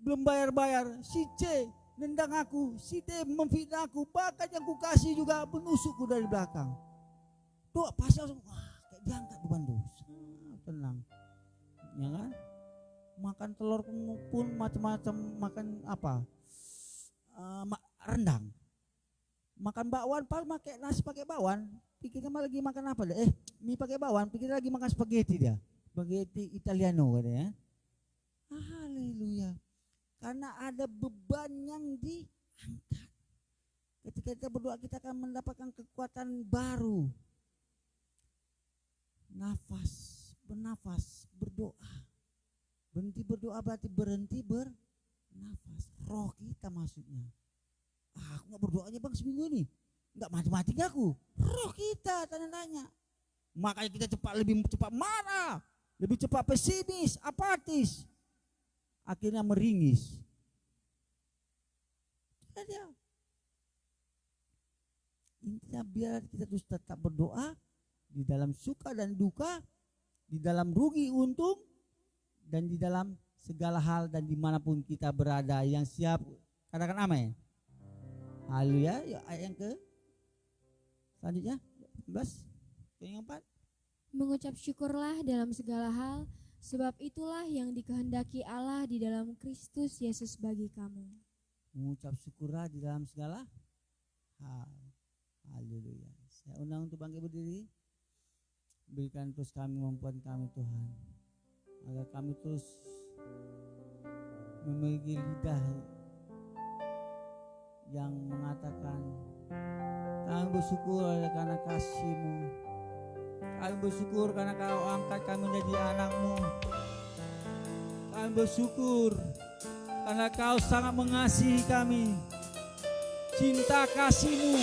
belum bayar-bayar, si C nendang aku, si D memfitnah aku, bahkan yang ku kasih juga menusukku dari belakang. Doa pasti langsung, wah kayak diangkat beban dosa, tenang, ya kan? Makan telur pun macam-macam, makan apa? Rendang, makan bakwan, pas pakai nasi pakai bakwan, pikirnya malah lagi makan apa deh? Mie pakai bakwan, pikirnya lagi makan spaghetti dia, spaghetti Italiano katanya. Haleluya. Karena ada beban yang diangkat. Ketika kita berdoa kita akan mendapatkan kekuatan baru. Bernafas, berdoa. Berhenti berdoa berarti berhenti bernafas. Roh kita maksudnya. Aku gak berdoanya bang seminggu ini. Gak mati-mati aku. Roh kita tanya-tanya. Makanya kita lebih cepat marah. Lebih cepat pesimis, apatis. Akhirnya meringis. Intinya biar kita terus tetap berdoa di dalam suka dan duka, di dalam rugi untung, dan di dalam segala hal dan dimanapun kita berada. Yang siap katakan amin. Haleluya. Yuk ayat yang ke selanjutnya 11 yang 4. Mengucap syukurlah dalam segala hal, sebab itulah yang dikehendaki Allah di dalam Kristus Yesus bagi kamu. Mengucap syukurlah di dalam segala hal. Haleluya. Saya undang untuk bangkit berdiri. Berikan terus kami kemampuan kami Tuhan, agar kami terus memiliki lidah yang mengatakan kami bersyukur karena kasih-Mu. Kami bersyukur karena Kau angkat kami menjadi anak-Mu. Kami bersyukur karena Kau sangat mengasihi kami. Cinta kasih-Mu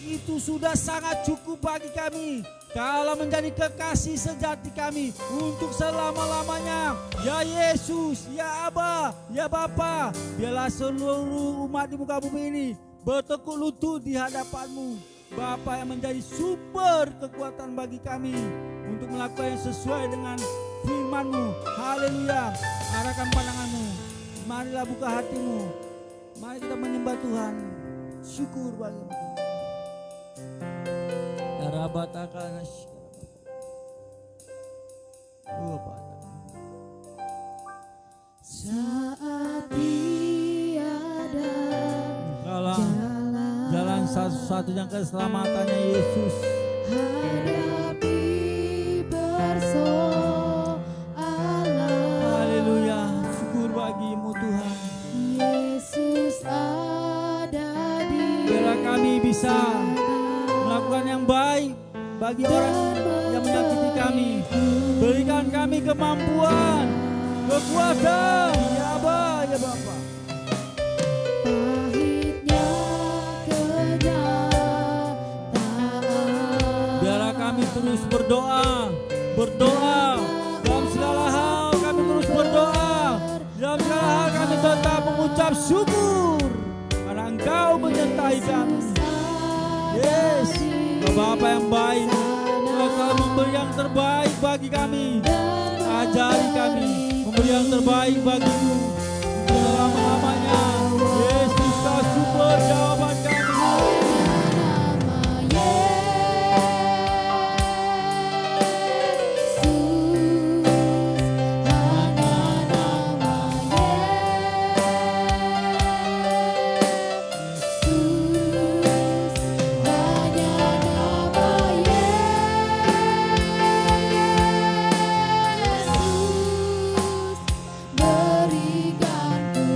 itu sudah sangat cukup bagi kami. Kaulah menjadi kekasih sejati kami untuk selama-lamanya. Ya Yesus, ya Aba, ya Bapa, biarlah seluruh umat di muka bumi ini bertekuk lutut di hadapan-Mu. Bapa yang menjadi sumber kekuatan bagi kami untuk melakukan yang sesuai dengan firman-Mu. Haleluya. Arahkan pandangan-Mu. Marilah buka hati-Mu. Mari kita menyembah Tuhan. Syukur bagi-Mu. Rabataka Saat tiada jalan satu-satunya keselamatannya Yesus. hadapi persoalan. Haleluya, syukur bagi-Mu Tuhan. Yesus ada di Biarlah kami bisa melakukan yang baik bagi orang yang menyakiti kami. Berikan kami kemampuan, kekuatan, ya Aba, ya Bapa. pahitnya kenyataan. Biarlah kami terus berdoa dalam segala hal kami terus berdoa, dalam segala hal kami tetap mengucap syukur karena Engkau menyertai kami. Yes, Bapa yang baik, Engkau telah memberi yang terbaik bagi kami. Ajari kami memberi yang terbaik bagimu selama-lamanya. Yesus, Kau sumber jawaban kami. Berikan ku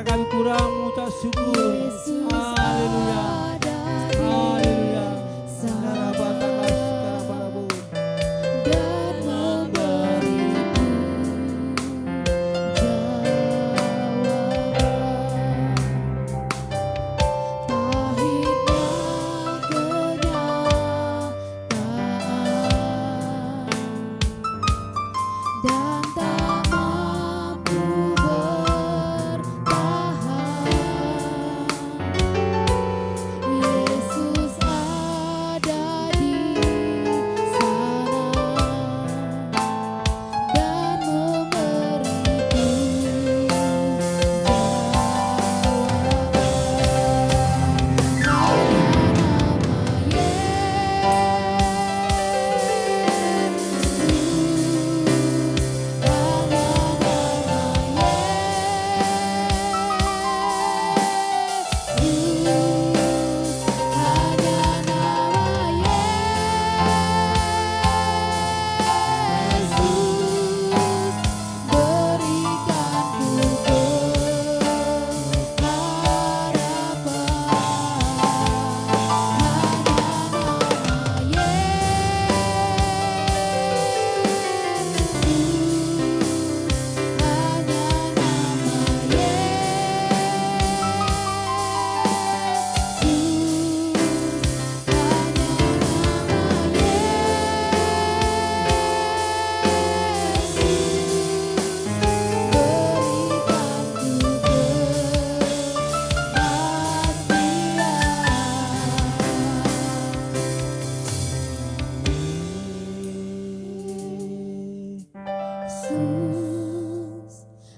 Apakah kami kurang mengucap syukur? Yesus Haleluya. ada Haleluya. sana dan memberiku jawaban. Pahitnya kenyataan dan tak mampu bertahan. Yesus ada di sana dan memberiku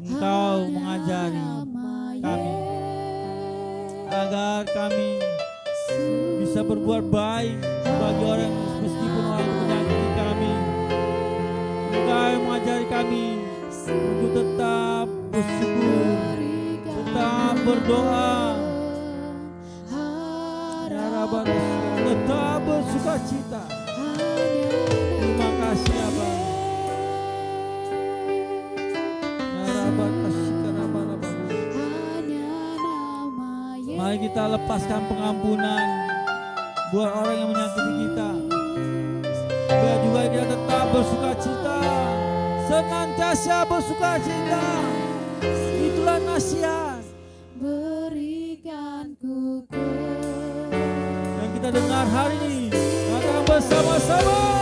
Engkau mengajari kami agar kami bisa berbuat baik bagi orang meskipun orang itu menyakiti kami. Engkau mengajari kami untuk tetap bersyukur, tetap berdoa, tetap bersuka cita. Terima kasih Abah. Mari kita lepaskan pengampunan buat orang yang menyakiti kita. Biar juga kita tetap bersuka cita, senantiasa bersuka cita. Itulah nasihat berikan ku yang kita dengar hari ini. Katakan bersama-sama.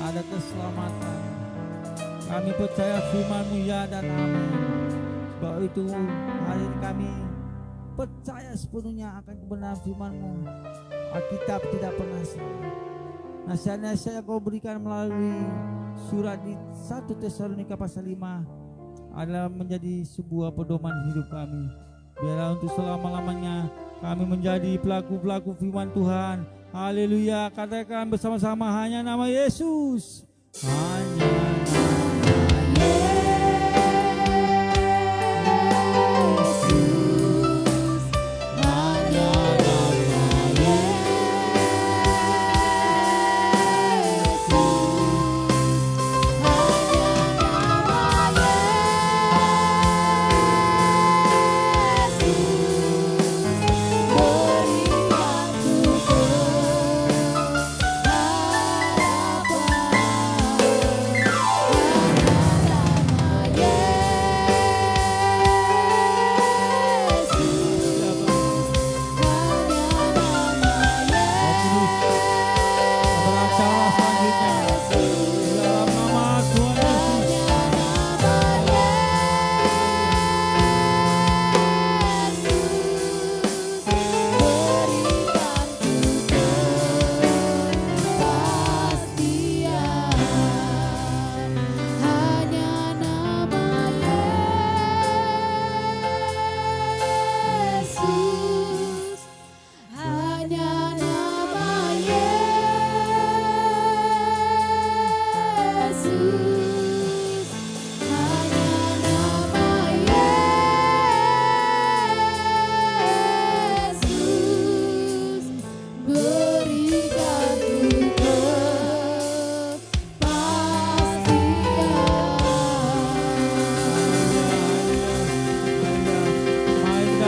Ada keselamatan. Kami percaya firman-Mu ya dan amin. Sebab itu hari ini kami percaya sepenuhnya akan kebenaran firman-Mu. Alkitab tidak pernah salah. Nasihat-nasihat yang Kau berikan melalui surat di 1 Tesalonika pasal 5 adalah menjadi sebuah pedoman hidup kami. Biarlah untuk selama-lamanya kami menjadi pelaku-pelaku firman Tuhan. Haleluya, katakan bersama-sama, hanya nama Yesus. Hanya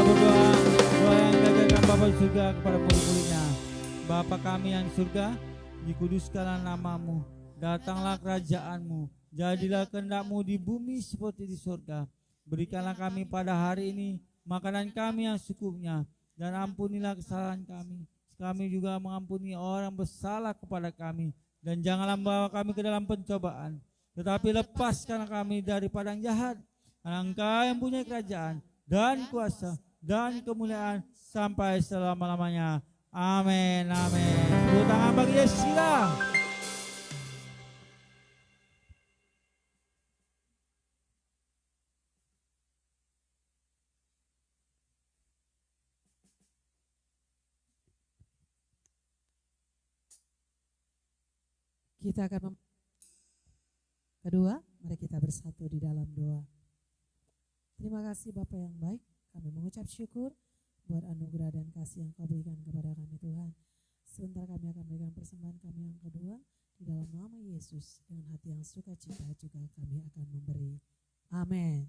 berdoa doa yang diajarkan Bapa di surga kepada murid-muridnya. Bapa kami yang di surga, dikuduskanlah namamu, datanglah kerajaanmu, jadilah kehendak-mu di bumi seperti di surga. Berikanlah kami pada hari ini makanan kami yang secukupnya, dan ampunilah kesalahan kami. Kami juga mengampuni orang bersalah kepada kami, dan janganlah membawa kami ke dalam pencobaan, tetapi lepaskanlah kami daripada yang jahat. Karena Engkau yang punya kerajaan dan kuasa dan kemuliaan sampai selama-lamanya. Amin, amin. Tepuk tangan bagi Yesus. Kita akan kedua, mari kita bersatu di dalam doa. Terima kasih Bapa yang baik, kami mengucap syukur buat anugerah dan kasih yang Kau berikan kepada kami Tuhan. Sebentar kami akan berikan persembahan kami yang kedua, di dalam nama Yesus, dengan hati yang sukacita juga kami akan memberi. Amin.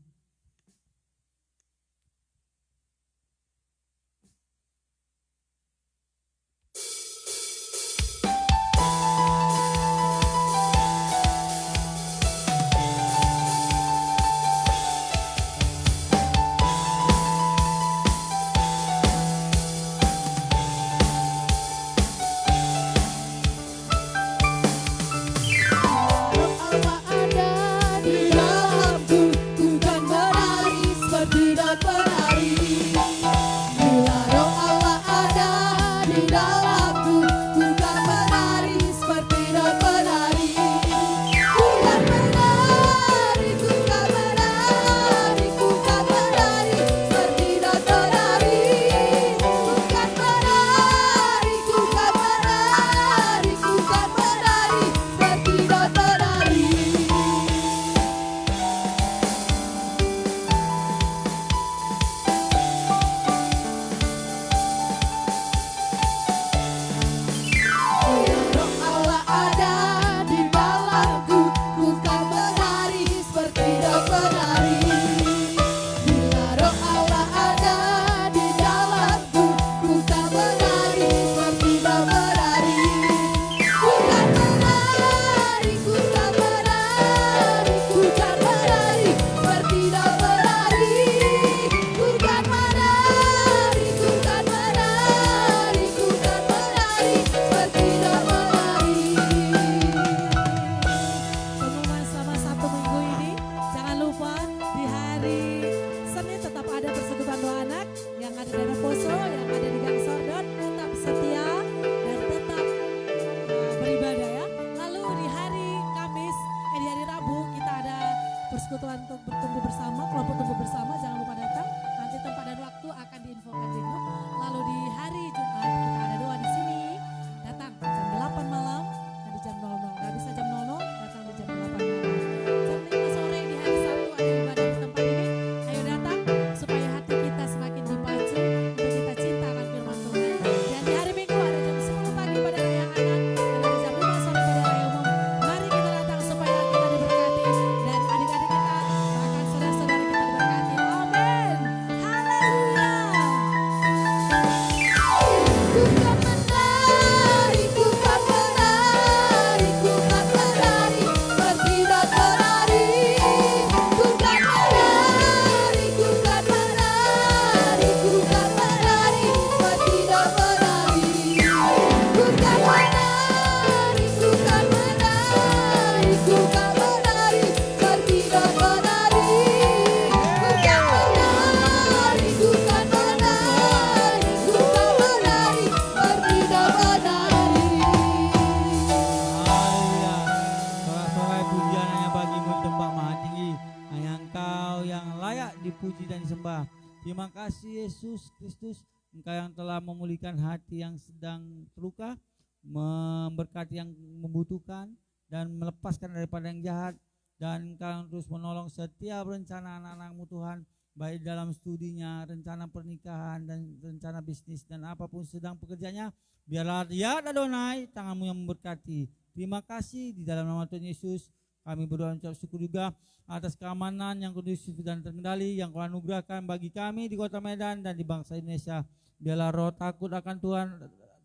persekutuan untuk bertumbuh bersama, kelompok tumbuh bersama, jangan lupa datang. Nanti tempat dan waktu akan diinfokan di grup. Lalu di hari Jumat kita ada doa di sini. Datang jam 8 malam dan di jam 00. Gak bisa jam 00, datang di jam 8 malam. Jam 5 sore di hari Sabtu ada ibadah di tempat ini. Ayo datang supaya hati kita semakin dipacu untuk kita cinta akan firman Tuhan. Dan di hari Minggu ada jam 10 pagi pada raya anak dan ada jam 5 sore pada raya umum. Mari kita datang supaya kita diberkati dan adik-adik kita bahkan saudara-saudara kita diberkati. Amin. Haleluya. Ku kan menari, ku kan menari, ku kan menari, bertindak menari. Ku kan menari, ku kan menari, ku kan menari, bertindak menari. Ku kan menari, ku kan menari, ku kan menari, bertindak menari. Ku kan menari, ku kan menari, ku kan menari, bertindak menari. Haleluya. Sorak-sorai pujian hanya bagimu tempat maha tinggi. Hanya Engkau yang layak dipuji dan disembah. Terima kasih Yesus Kristus, Engkau yang telah memulihkan hati yang sedang terluka, memberkati yang membutuhkan, dan melepaskan daripada yang jahat. Dan Engkau yang terus menolong setiap rencana anak-anak-Mu Tuhan, baik dalam studinya, rencana pernikahan, dan rencana bisnis, dan apapun sedang pekerjaannya. Biarlah ya Adonai, tangan-Mu yang memberkati. Terima kasih di dalam nama Tuhan Yesus Kami berdoa dan ucap syukur juga atas keamanan yang kondusif dan terkendali yang Kau anugerahkan bagi kami di Kota Medan dan di bangsa Indonesia. Biarlah roh takut akan Tuhan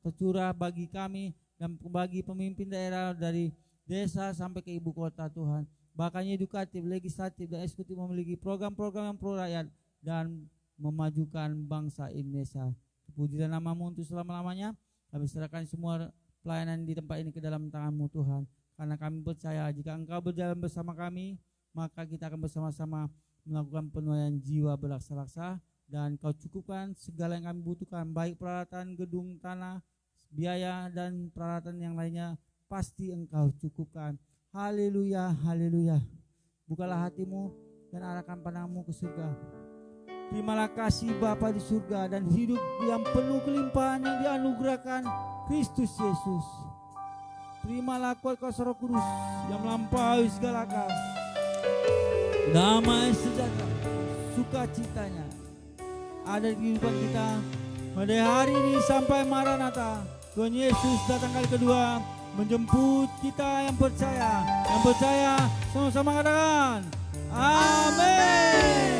tercurah bagi kami dan bagi pemimpin daerah dari desa sampai ke ibu kota Tuhan. Bahkan edukatif, legislatif, dan eksekutif memiliki program-program yang pro rakyat dan memajukan bangsa Indonesia. Puji dan nama-Mu untuk selama-lamanya. Kami serahkan semua pelayanan di tempat ini ke dalam tangan-Mu Tuhan. Karena kami percaya jika Engkau berjalan bersama kami, maka kita akan bersama-sama melakukan penuaian jiwa berlaksa-laksa, dan Kau cukupkan segala yang kami butuhkan, baik peralatan, gedung, tanah, biaya, dan peralatan yang lainnya, pasti Engkau cukupkan. Haleluya, haleluya. Bukalah hatimu dan arahkan pandangmu ke surga. Terimalah kasih Bapa di surga dan hidup yang penuh kelimpahan yang dianugerahkan Kristus Yesus. Terimalah kuat kuasa Roh Kudus yang melampaui segala akal. Damai sejahtera, sukacitanya ada di kehidupan kita pada hari ini sampai Maranatha. Tuhan Yesus datang kali kedua menjemput kita yang percaya. Yang percaya sama-sama katakan amin.